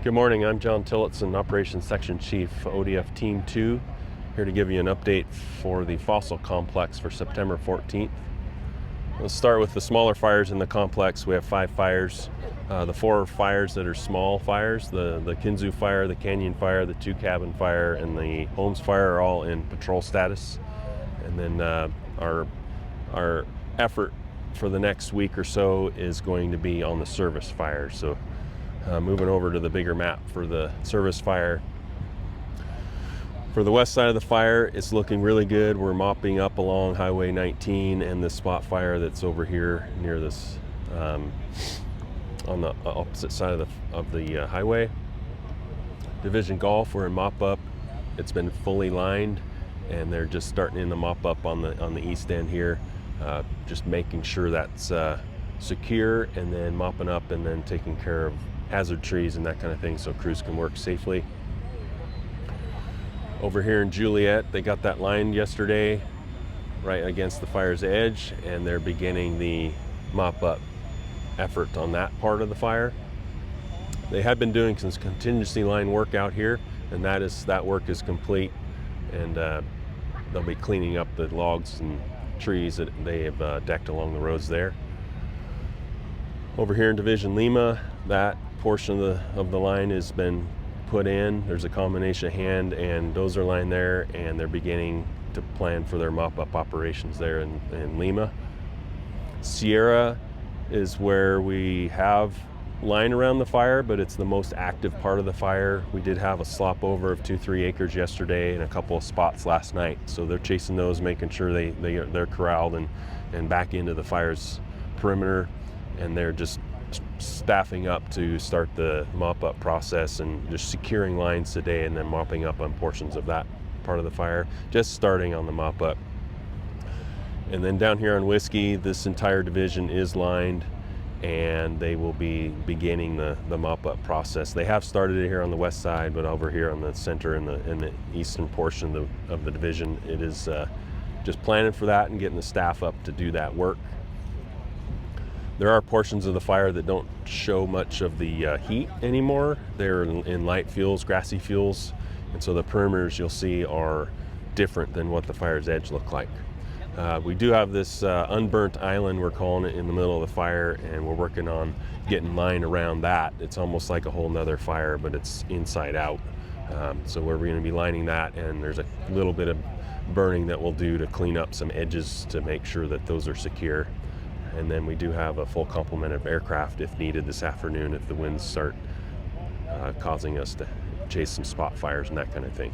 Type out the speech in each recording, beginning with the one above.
Good morning, I'm John Tillotson, Operations Section Chief, ODF Team 2, here to give you an update for the fossil complex for September 14th. Let's start with the smaller fires in the complex. We have 5 fires. The 4 fires that are small fires, the Kinzu fire, the Canyon fire, the 2 cabin fire, and the Holmes fire are all in patrol status. And then our effort for the next week or so is going to be on the service fire. So moving over to the bigger map for the service fire. For the west side of the fire, it's looking really good. We're mopping up along Highway 19 and the spot fire that's over here near this on the opposite side of the highway. Division Golf, we're in mop up. It's been fully lined, and they're just starting in the mop up on the east end here, just making sure that's secure, and then mopping up and then taking care of hazard trees and that kind of thing so crews can work safely. Over here in Juliet, they got that lined yesterday right against the fire's edge, and they're beginning the mop up effort on that part of the fire. They have been doing some contingency line work out here, and that work is complete, and they'll be cleaning up the logs and trees that they have decked along the roads there. Over here in Division Lima, that portion of the line has been put in. There's a combination of hand and dozer line there, and they're beginning to plan for their mop-up operations there in Lima. Sierra is where we have line around the fire, but it's the most active part of the fire. We did have a slop over of 2-3 acres yesterday and a couple of spots last night, so they're chasing those, making sure they're corralled and back into the fire's perimeter, and they're just staffing up to start the mop-up process and just securing lines today and then mopping up on portions of that part of the fire, just starting on the mop-up. And then down here on Whiskey, this entire division is lined, and they will be beginning the mop-up process. They have started it here on the west side, but over here on the center and the eastern portion of the division, it is just planning for that and getting the staff up to do that work. There are portions of the fire that don't show much of the heat anymore. They're in light fuels, grassy fuels, and so the perimeters you'll see are different than what the fire's edge looked like. We do have this unburnt island, we're calling it, in the middle of the fire, and we're working on getting line around that. It's almost like a whole nother fire, but it's inside out. So we're going to be lining that, and there's a little bit of burning that we'll do to clean up some edges to make sure that those are secure. And then we do have a full complement of aircraft if needed this afternoon if the winds start causing us to chase some spot fires and that kind of thing.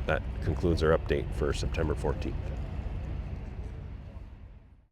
That concludes our update for September 14th.